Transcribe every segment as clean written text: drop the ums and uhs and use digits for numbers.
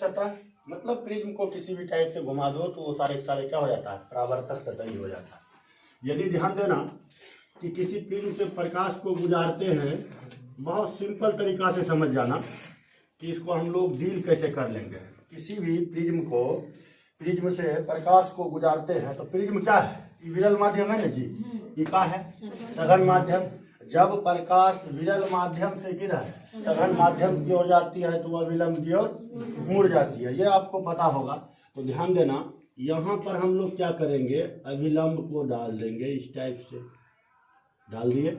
सतह, मतलब प्रिज्म को किसी भी टाइप से घुमा दो तो वो सारे सारे क्या हो जाता है, परावर्तक सतह ही हो जाता है। यदि ध्यान देना कि किसी प्रिज्म से प्रकाश को गुजारते हैं, बहुत सिंपल तरीका से समझ जाना कि इसको हम लोग डील कैसे कर लेंगे। किसी भी प्रिज्म से प्रकाश को गुजारते हैं तो प्रिज्म क्या है, विरल माध्यम है ना जी, ये क्या है, सघन माध्यम। जब प्रकाश विरल माध्यम से किधर सघन माध्यम की ओर जाती है तो वह विलंब की ओर मुड़ जाती है, ये आपको पता होगा। तो ध्यान देना, यहाँ पर हम लोग क्या करेंगे, अभिलंब को डाल देंगे, इस टाइप से डाल दिए,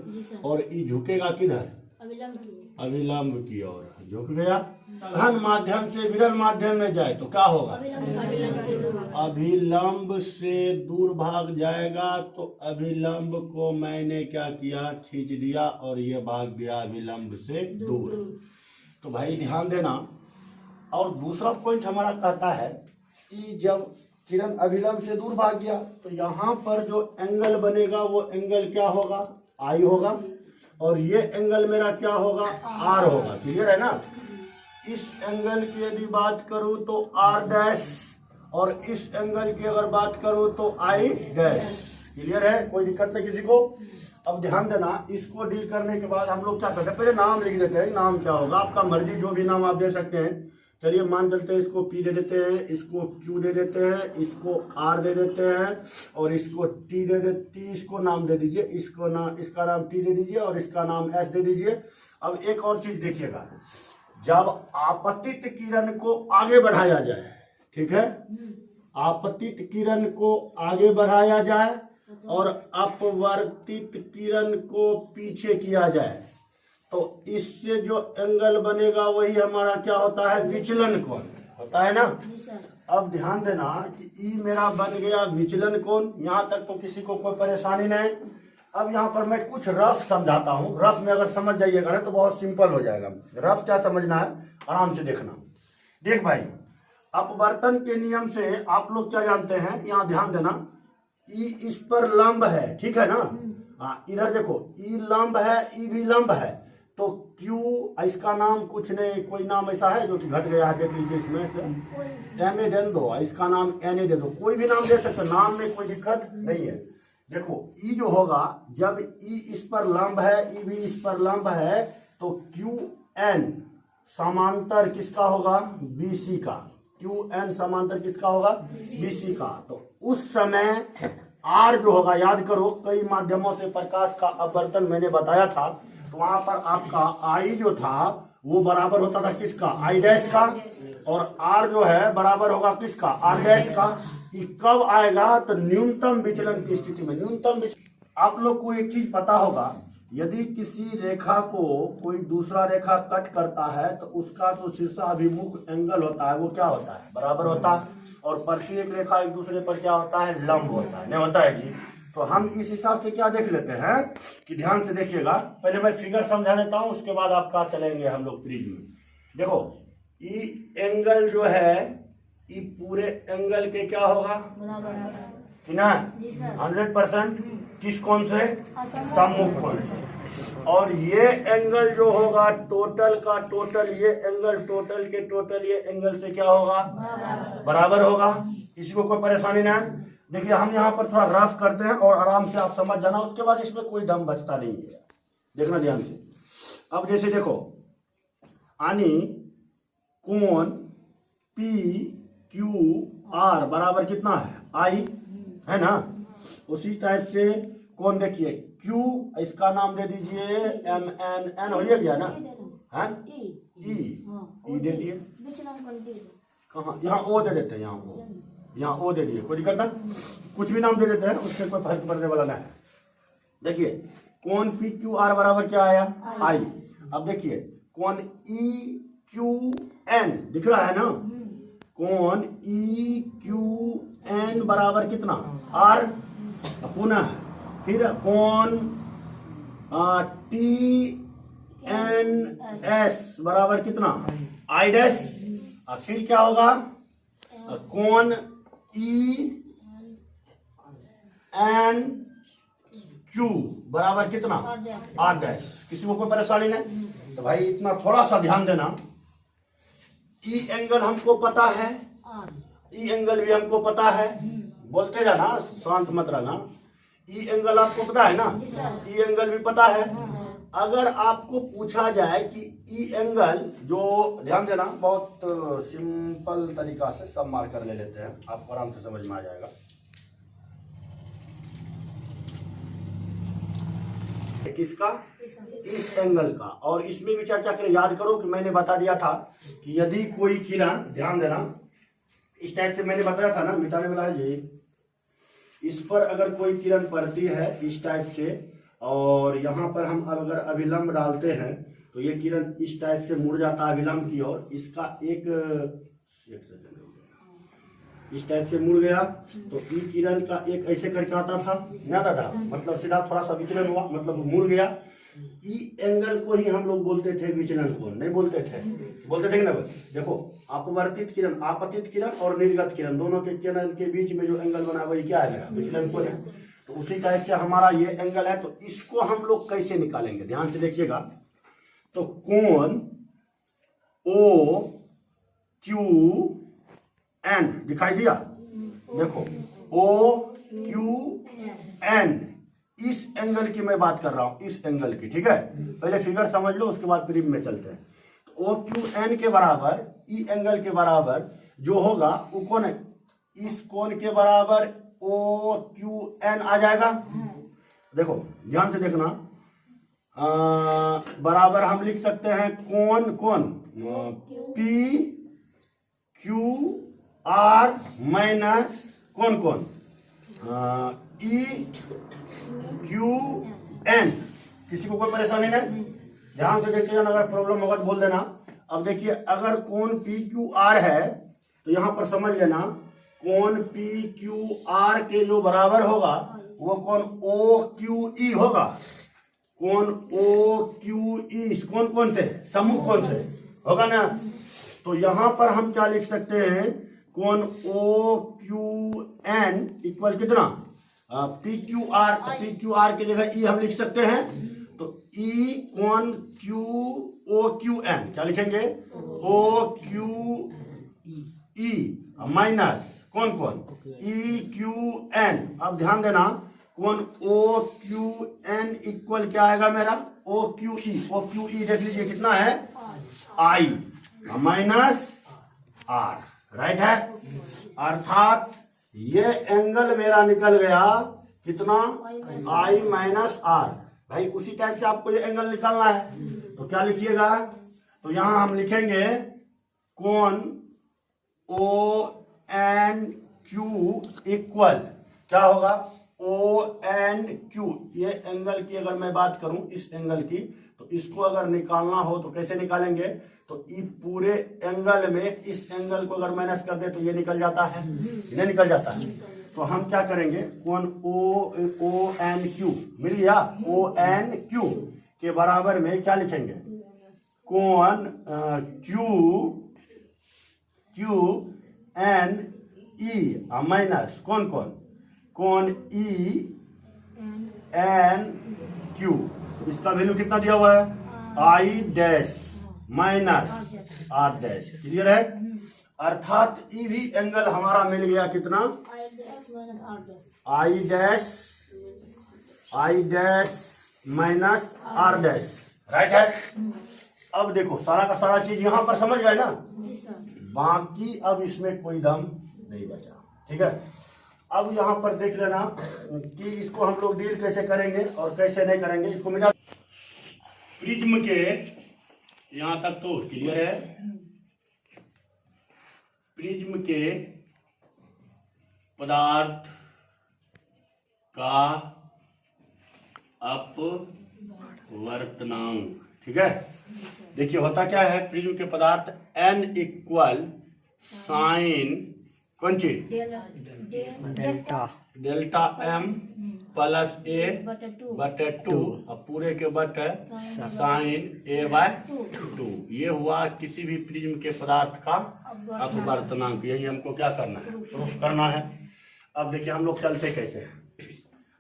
और ये झुकेगा किधर, अभिलंब की ओर झुक गया। सघन माध्यम से विरल माध्यम में जाए तो क्या होगा, अभिलंब से दूर भाग जाएगा। तो अभिलंब को मैंने क्या किया, खींच दिया और ये भाग गया अभिलंब से दूर। तो भाई ध्यान देना। और दूसरा पॉइंट हमारा कहता है कि जब किरण अभिलंब से दूर भाग गया तो यहाँ पर जो एंगल बनेगा वो एंगल क्या होगा, आई होगा, और ये एंगल मेरा क्या होगा, आर होगा। क्लियर है ना। इस एंगल की यदि बात करूं तो आर डैश, और इस एंगल की अगर बात करूं तो आई डैश। क्लियर है, कोई दिक्कत नहीं किसी को। अब ध्यान देना, इसको डील करने के बाद हम लोग क्या करते हैं, पहले नाम लिख देते हैं। नाम क्या होगा, आपका मर्जी, जो भी नाम आप दे सकते हैं। चलिए मान चलते हैं, इसको P दे देते हैं, इसको Q दे देते हैं, इसको R दे देते हैं, और इसको T दे देते, इसको नाम दे दीजिए, इसका नाम T दे दीजिए, और इसका नाम S दे दीजिए। अब एक और चीज देखिएगा, जब आपतित किरण को आगे बढ़ाया जाए, ठीक है, आपतित किरण को आगे बढ़ाया जाए और अपवर्तित किरण को पीछे किया जाए, तो इससे जो एंगल बनेगा वही हमारा क्या होता है, विचलन कोण होता है ना। अब ध्यान देना कि ई मेरा बन गया विचलन कोण। यहाँ तक तो किसी को कोई परेशानी नहीं। अब यहाँ पर मैं कुछ रफ समझाता हूँ, रफ में अगर समझ जाइएगा ना तो बहुत सिंपल हो जाएगा। रफ क्या समझना है, आराम से देखना। देख भाई, अपवर्तन के नियम से आप लोग क्या जानते हैं, यहाँ ध्यान देना, ई इस पर लंब है, ठीक है ना। हाँ, इधर देखो, ई लंब है, ई भी लंब है, तो Q, इसका नाम कुछ नहीं, कोई नाम ऐसा है जो कि घट गया है, देख लीजिए इसमें से M दे दो, इसका नाम N दे दो, कोई भी नाम दे सकते, नाम में कोई दिक्कत नहीं है। देखो E जो होगा, जब E इस पर लंब है, E भी इस पर लंब है, तो QN समांतर किसका होगा, BC का। QN समांतर किसका होगा, BC का। तो उस समय R जो होगा, याद करो कई माध्यमों से प्रकाश का अपवर्तन मैंने बताया था, तो वहां पर आपका I जो था वो बराबर होता था किसका, I डैश का, और R जो है बराबर होगा किसका, R डैश का। ये कब आएगा, तो न्यूनतम विचलन की स्थिति में। न्यूनतम विचलन, आप लोग को एक चीज पता होगा, यदि किसी रेखा को कोई दूसरा रेखा कट करता है तो उसका जो शीर्षाभिमुख एंगल होता है वो क्या होता है, बराबर होता है, और प्रत्येक रेखा एक दूसरे पर क्या होता है, लंब होता है, नहीं होता है जी। तो हम इस हिसाब से क्या देख लेते हैं कि ध्यान से देखिएगा, पहले मैं फिगर समझा देता हूं, उसके बाद आप क्या चलेंगे हम लोग प्रिज्म में। देखो ई एंगल जो है, ई पूरे एंगल के क्या होगा, कि ना 100% किस कोण से, सम्मुख कोण से। और ये एंगल जो होगा टोटल का टोटल, ये एंगल टोटल के टोटल ये एंगल से क्या होगा, बराबर होगा। किसी को कोई परेशानी ना है। देखिए हम यहाँ पर थोड़ा रफ करते हैं और आराम से आप समझ जाना, उसके बाद इसमें कोई दम बचता नहीं है, देखना ध्यान से। अब जैसे देखो, यानी कोण PQR बराबर कितना है, I है ना। उसी टाइप से कोण देखिए Q, इसका नाम दे दीजिए MNN, हो गया ना, है E दे दिए, कहाँ, यहाँ O दे देते हैं, यहाँ O दे दिए, कोई दिक्कत ना, कुछ भी नाम दे देते हैं, उससे कोई फर्क पड़ने वाला नहीं है। देखिए कोण PQR बराबर क्या आया, I। अब देखिए कोण EQN दिख रहा है ना, कोण EQN बराबर कितना, R। पुनः फिर कोण TNS बराबर कितना, I डैश। फिर क्या होगा, कोण ENQ बराबर कितना, R डैश। किसी को कोई परेशानी नहीं। तो भाई इतना थोड़ा सा ध्यान देना ई एंगल हमको पता है, ई एंगल भी हमको पता है, बोलते जाना, शांत मत रहना। ई एंगल आपको पता है ना, ई एंगल भी पता है। अगर आपको पूछा जाए कि ई एंगल जो, ध्यान देना, बहुत सिंपल तरीका से सब मार कर ले लेते हैं, आपको आराम से समझ में आ जाएगा। किसका? इस एंगल का। और इसमें भी चर्चा करें। याद करो कि मैंने बता दिया था कि यदि कोई किरण, ध्यान देना, इस टाइप से मैंने बताया था ना, मिटाने वाला है जी, इस पर अगर कोई किरण पड़ती है इस टाइप से, और यहाँ पर हम अगर अभिलंब डालते हैं तो ये किरण इस टाइप से मुड़ जाता है अभिलंब की ओर। इसका एक सेकंड इस टाइप से मुड़ गया तो ई किरण का एक ऐसे करके आता था, नहीं आता था, मतलब सीधा थोड़ा सा विचलन हुआ, मतलब मुड़ गया। ई एंगल को ही हम लोग बोलते थे विचलन कोण, नहीं बोलते थे? बोलते थे कि ना? देखो, अपवर्तित किरण, आपतित किरण और निर्गत किरण, दोनों के किरण के बीच में जो एंगल बना वही क्या है? विचलन कोण है। तो उसी टाइप से हमारा ये एंगल है। तो इसको हम लोग कैसे निकालेंगे? ध्यान से देखिएगा। तो कोण ओ क्यू एन दिखाई दिया, देखो ओ क्यू एन, इस एंगल की मैं बात कर रहा हूं, इस एंगल की, ठीक है? पहले फिगर समझ लो, उसके बाद प्रिज्म में चलते हैं। तो ओ क्यू एन के बराबर, ई एंगल के बराबर जो होगा वो कौन है? इस कोण के बराबर ओ क्यू एन आ जाएगा। देखो ध्यान से देखना, बराबर हम लिख सकते हैं कोण पी क्यू आर माइनस कोण ई क्यू एन। किसी को कोई परेशानी नहीं? ध्यान से देखिए, अगर प्रॉब्लम होगा तो बोल देना। अब देखिए, अगर कोण पी क्यू आर है तो यहां पर समझ लेना, कोण पी क्यू आर के जो बराबर होगा वो कोण ओ क्यू ई होगा। कोण ओ क्यू ई इस कोण से, सम्मुख कोण से होगा ना। तो यहां पर हम क्या लिख सकते हैं? कोण ओ क्यू एन इक्वल कितना? पी क्यू आर की जगह ई हम लिख सकते हैं। तो ई कोण क्यू ओ क्यू एन क्या लिखेंगे? ओ क्यू ई माइनस कोण ई क्यू एन। अब ध्यान देना, कोण ओ क्यू एन इक्वल क्या आएगा मेरा? ओ क्यू ई देख लीजिए कितना है? आई माइनस आर, राइट है। अर्थात ये एंगल मेरा निकल गया कितना? आई माइनस आर। भाई उसी टाइप से आपको ये एंगल निकालना है, तो क्या लिखिएगा? तो यहां हम लिखेंगे कोण ओ एन क्यू इक्वल क्या होगा? O N Q. ये एंगल की अगर मैं बात करूं, इस एंगल की, तो इसको अगर निकालना हो तो कैसे निकालेंगे? तो ये पूरे एंगल में इस एंगल को अगर माइनस कर दे तो ये निकल जाता है, नहीं निकल जाता है? तो हम क्या करेंगे? कोण ओ एन क्यू मिल गया। ओ एन क्यू के बराबर में क्या लिखेंगे? कोण क्यू एन ई माइनस कोण ई एन क्यू। इसका वैल्यू कितना दिया हुआ है? I dash minus R dash. Clear है? अर्थात ई भी एंगल हमारा मिल गया कितना? I dash minus R dash, right है। अब देखो, सारा का सारा चीज यहां पर समझ गए ना? बाकी अब इसमें कोई दम नहीं बचा, ठीक है? अब यहां पर देख लेना कि इसको हम लोग डील कैसे करेंगे और कैसे नहीं करेंगे। इसको मिटा प्रिज्म के यहां तक तो क्लियर है। प्रिज्म के पदार्थ का अपवर्तनांक, ठीक है? देखिए होता क्या है, प्रिज्म के पदार्थ n इक्वल साइन कौन चीज? डेल्टा m प्लस ए बटे टू, अब पूरे के बटे साइन ए बाय टू। ये हुआ किसी भी प्रिज्म के पदार्थ का अपवर्तनांक। यही हमको क्या करना है? प्रूफ करना है। अब देखिए हम लोग चलते कैसे हैं।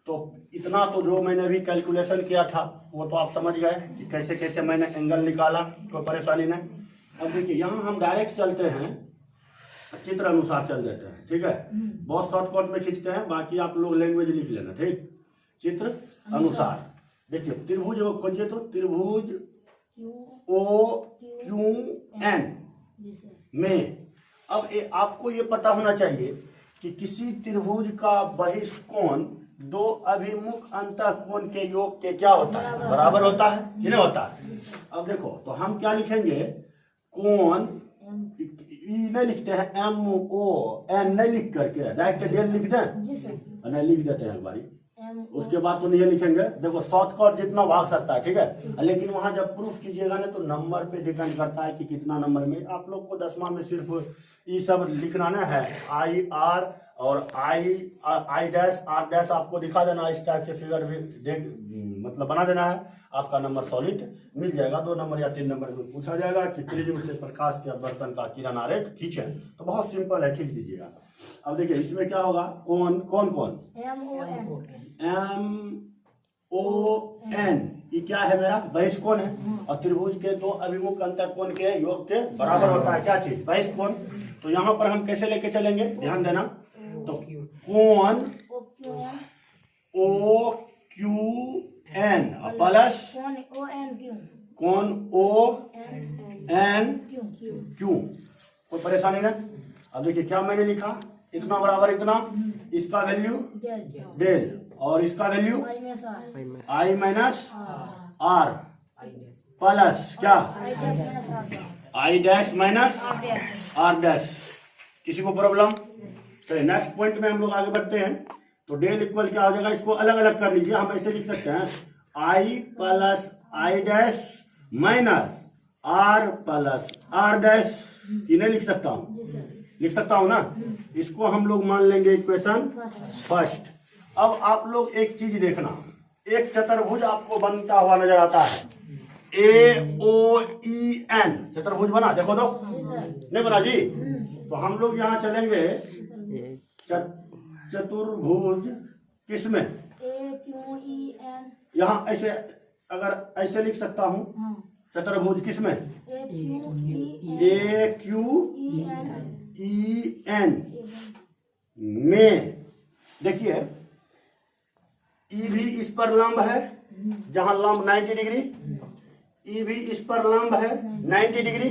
तो इतना तो जो मैंने अभी कैलकुलेशन किया था वो तो आप समझ गए कि कैसे कैसे मैंने एंगल निकाला, कोई परेशानी नहीं। अब देखिए यहाँ हम डायरेक्ट चलते हैं, चित्र अनुसार चल देते हैं, ठीक है। बहुत शॉर्टकट में खींचते हैं, बाकी आप लोग लैंग्वेज लिख लेना, ठीक। चित्र अनुसार देखिए, त्रिभुज को खोजिए तो त्रिभुज OQN में, अब आपको ये पता होना चाहिए कि किसी त्रिभुज का बहिष्कोण दो अभिमुख अंतःकोण के योग के क्या होता है, बराबर होता है कि नहीं होता है। अब देखो तो हम क्या लिखेंगे, कोण ई नहीं लिखते हैं, MON नहीं लिख करके डायरेक्ट डेल लिख दें, नहीं लिख देते हैं एक बारी, उसके बाद तो नहीं लिखेंगे। देखो शॉर्टकट जितना भाग सकता है, ठीक है, लेकिन वहां जब प्रूफ कीजिएगा ना तो नंबर पे डिपेंड करता है कि कितना नंबर में। आप लोग को 10वां में सिर्फ ये सब लिखना ना है, IR और I डैश R डैश आपको दिखा देना, इस टाइप से फिगर भी मतलब बना देना है, आपका नंबर सॉलिड मिल जाएगा। 2 नंबर या 3 नंबर में पूछा जाएगा कि प्रिज्म से प्रकाश के अपवर्तन का किरण आरेख खींचे, तो बहुत सिंपल है, खींच दीजिएगा। अब देखिए इसमें क्या होगा, कौन MON, ये क्या है, मेरा बहिष्कोण है, और त्रिभुज के दो अभिमुख अंतःकोण के योग के बराबर होता है क्या चीज, बहिष्कोण। तो यहाँ पर हम कैसे लेके चलेंगे, ध्यान देना, तो कोण OQN प्लस कोण ONQ, कोई परेशानी ना। अब देखिए क्या मैंने लिखा, इतना बराबर इतना, इसका वैल्यू डेल और इसका value I minus R plus क्या I dash minus R dash. किसी को प्रॉब्लम? चलिए नेक्स्ट पॉइंट में हम लोग आगे बढ़ते हैं। तो डेल इक्वल क्या हो जाएगा, इसको अलग अलग कर लीजिए, हम ऐसे लिख सकते हैं I plus I dash minus R plus R dash, कि नहीं लिख सकता हूँ, लिख सकता हूँ ना। इसको हम लोग मान लेंगे इक्वेशन फर्स्ट। अब आप लोग एक चीज देखना, एक चतुर्भुज आपको बनता हुआ नजर आता है, AOEN चतुर्भुज बना, देखो तो नहीं बना जी। तो हम लोग यहाँ चलेंगे चतुर्भुज किसमें, यहाँ ऐसे, अगर ऐसे लिख सकता हूँ चतुर्भुज किसमें, AQEN में। देखिए ई भी इस पर लंब है, जहां लंब 90 डिग्री, ई भी इस पर लंब है 90 डिग्री,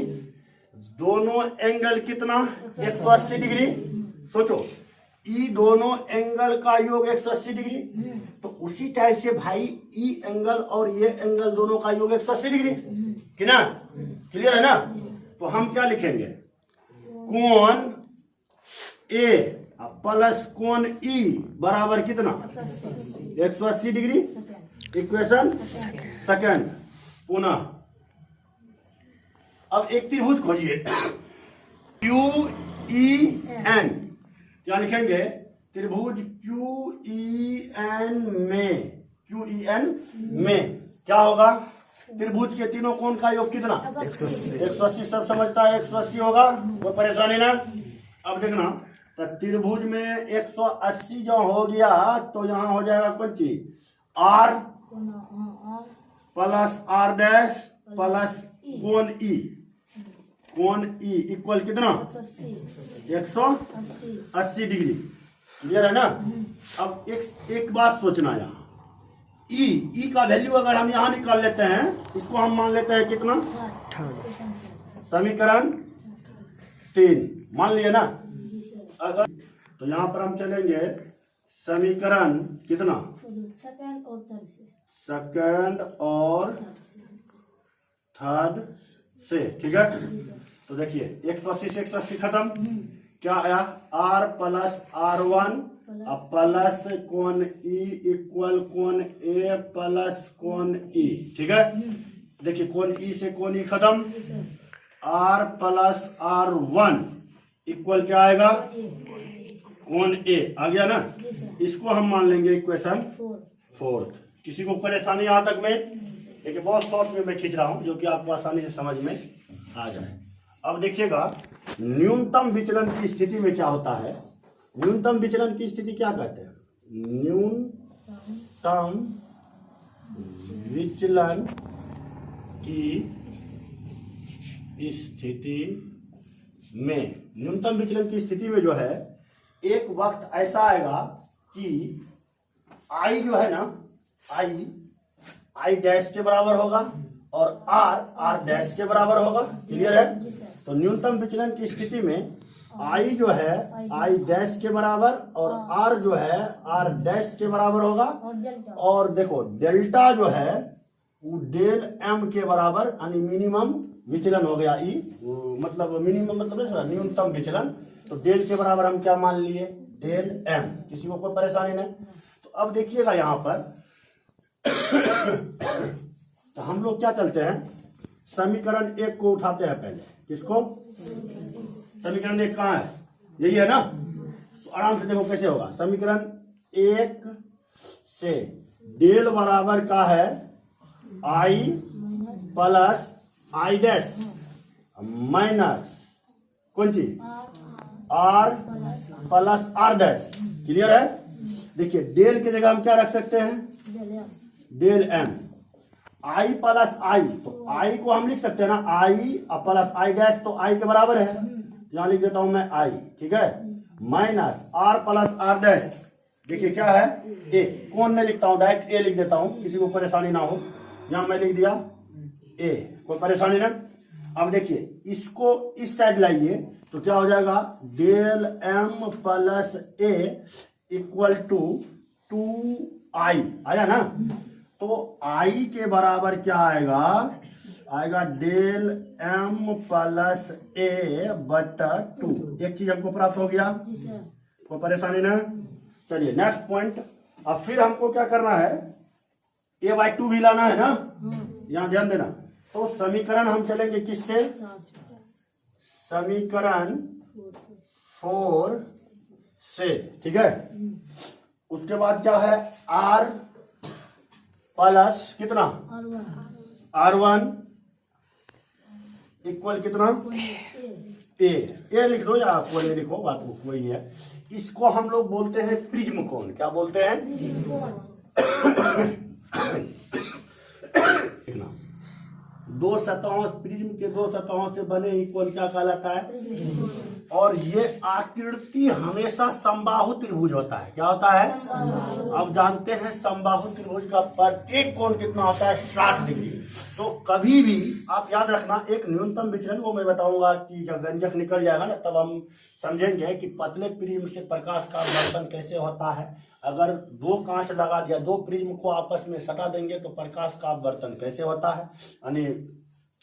दोनों एंगल कितना 180 डिग्री। सोचो ई दोनों एंगल का योग 180 डिग्री, तो उसी टाइप से भाई ई एंगल और ये एंगल दोनों का योग 180 डिग्री, कि ना, क्लियर है ना। तो हम क्या लिखेंगे, कोण ए प्लस कोण ई बराबर कितना 180 डिग्री, इक्वेशन सेकंड। पुनः अब एक त्रिभुज खोजिए QEN, क्या लिखेंगे, त्रिभुज QEN में क्या होगा, त्रिभुज के तीनों कोण का योग कितना 180, सब समझता है 180 होगा, कोई परेशानी ना। अब देखना, तो त्रिभुज में 180 जो हो गया तो यहाँ हो जाएगा कौन चीज, R plus R dash plus कोण E इक्वल कितना 180 डिग्री, क्लियर है ना। अब एक बात सोचना, यहाँ ई का वैल्यू अगर हम यहाँ निकाल लेते हैं, इसको हम मान लेते हैं कितना, समीकरण 3 मान लिए ना। अगर तो यहाँ पर हम चलेंगे समीकरण कितना, सेकंड और थर्ड से, ठीक है। तो देखिए 180 से 180 खत्म, क्या आया, R प्लस R1 प्लस कोण E इक्वल कोण A प्लस कोण E, ठीक है। देखिए कोण E से कोण E खत्म, R प्लस R1 इक्वल क्या आएगा, कोण A आ गया ना। इसको हम मान लेंगे इक्वेशन फोर्थ। किसी को परेशानी यहाँ तक में, देखिए बहुत शॉर्ट में मैं खींच रहा हूँ जो कि आपको आसानी से समझ में आ जाए। अब देखिएगा न्यूनतम विचलन की स्थिति में क्या होता है, न्यूनतम विचलन की स्थिति क्या कहते हैं, न्यूनतम विचलन की स्थिति में, न्यूनतम विचलन की स्थिति में जो है एक वक्त ऐसा आएगा कि आई जो है ना, आई डैश के बराबर होगा और आर डैश के बराबर होगा। क्लियर है? तो न्यूनतम विचलन की स्थिति में आई जो है आई डैश के बराबर और आर जो है आर डैश के बराबर होगा। और देखो डेल्टा जो है वो डेल एम के बराबर, यानी मिनिमम विचलन हो गया। ई मतलब मिनिमम मतलब न्यूनतम विचलन, तो डेल के बराबर हम क्या मान लिए, डेल एम। किसी को कोई परेशानी नहीं। तो अब देखिएगा यहाँ पर तो हम लोग क्या चलते हैं, समीकरण 1 को उठाते हैं पहले। किसको? समीकरण 1 कहाँ है? यही है ना। तो आराम से देखो कैसे होगा। समीकरण 1 से डेल बराबर का है I plus I dash minus कौन चीज, R plus R dash. Clear है? देखिए डेल की जगह हम क्या रख सकते हैं, डेल एम। आई प्लस आई, तो आई को हम लिख सकते हैं ना, आई प्लस आई डैश, तो आई के बराबर है, यहां लिख देता हूं मैं आई। ठीक है? Minus R plus R dash, देखिए क्या है, ए। कौन नहीं लिखता हूं, डायरेक्ट ए लिख देता हूं, किसी को परेशानी ना हो। यहां मैं लिख दिया ए, कोई परेशानी नहीं। अब देखिए इसको इस साइड लाइए तो क्या हो जाएगा, del M plus A equal to 2i आया ना। तो आई के बराबर क्या आएगा, आएगा डेल एम प्लस ए बटा 2। एक चीज हमको प्राप्त हो गया, कोई परेशानी ना। चलिए नेक्स्ट पॉइंट। अब फिर हमको क्या करना है, a/2 भी लाना है ना, यहां ध्यान देना। तो समीकरण हम चलेंगे किससे, समीकरण 4 से। ठीक है? उसके बाद क्या है, आर प्लस कितना, R1 इक्वल कितना, ए लिख दो या कोई लिखो, बात वही है। इसको हम लोग बोलते हैं प्रिज्म कोण। क्या बोलते हैं, देखना, दो सतहों, प्रिज्म के दो सतहों से बने ही कोण क्या कहलाता है। और ये आकृति हमेशा समबाहु त्रिभुज होता है। क्या होता है, अब जानते हैं समबाहु त्रिभुज का प्रत्येक कोण कितना होता है, 60 डिग्री। तो कभी भी आप याद रखना, एक न्यूनतम विचलन, वो मैं बताऊंगा कि जब व्यंजक निकल जाएगा ना तब हम समझेंगे कि पतले प्रिज्म से प्रकाश का वर्तन कैसे होता है। अगर दो कांच लगा दिया, दो प्रिज्म को आपस में सटा देंगे तो प्रकाश का वर्तन कैसे होता है, यानी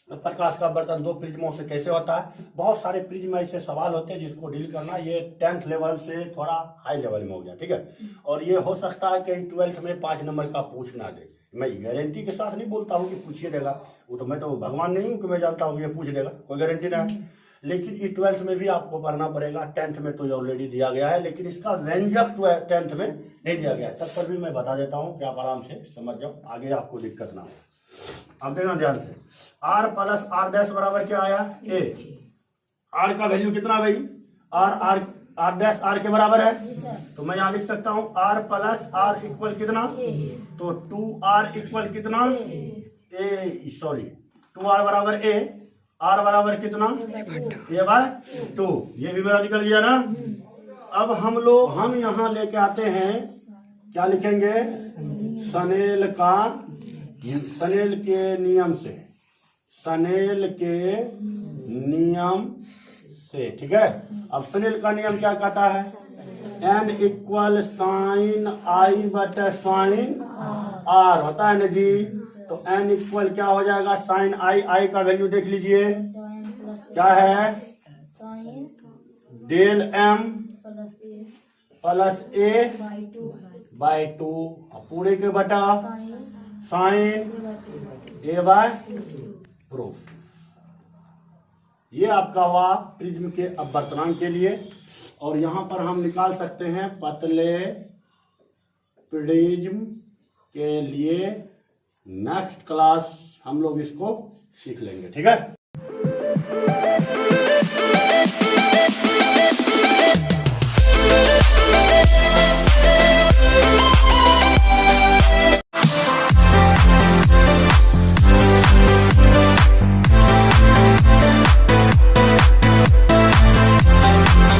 प्रकाश का वर्तन दो प्रिज्मों से कैसे होता है। बहुत सारे प्रिज्म ऐसे सवाल होते हैं जिसको डील करना, ये 10th लेवल से थोड़ा हाई लेवल में हो गया। ठीक है? और ये हो सकता है कहीं 12th में 5 नंबर का पूछ ना दे। मैं गारंटी के साथ नहीं बोलता हूँ कि पूछिए देगा, वो तो मैं तो भगवान नहीं हूँ कि मैं जानता हूँ ये पूछ देगा, कोई गारंटी नहीं। लेकिन ये 12th में भी आपको पढ़ना पड़ेगा। 10th में तो ऑलरेडी दिया गया है, लेकिन इसका व्यंजक 10th में नहीं दिया गया है। तब पर भी मैं बता देता हूँ कि आप आराम से समझ जाओ, आगे आपको दिक्कत ना हो। अब देखना ध्यान से, आर प्लस आर डैश बराबर क्या आया, ए। आर का वैल्यू कितना भाई, आर डैश आर के बराबर है। तो मैं यहाँ लिख सकता हूँ आर प्लस आर इक्वल कितना, तो 2r इक्वल कितना, ए सॉरी 2r बराबर ए, आर बराबर कितना, a/2। ये भी मेरा निकल गया ना। अब हम यहाँ लेके आते हैं, क्या लिखेंगे, स्नेल के नियम से, स्नेल के नियम से। ठीक है? अब स्नेल का नियम क्या कहता है, n इक्वल साइन आई बटे साइन आर होता है ना जी। तो n इक्वल क्या हो जाएगा, साइन आई का वैल्यू देख लीजिए क्या है, del M plus A by 2 पूरे के बटा साइन a/2। ये आपका हुआ प्रिज्म के अपवर्तनांक के लिए। और यहां पर हम निकाल सकते हैं पतले प्रिज्म के लिए। नेक्स्ट क्लास हम लोग इसको सीख लेंगे। ठीक है?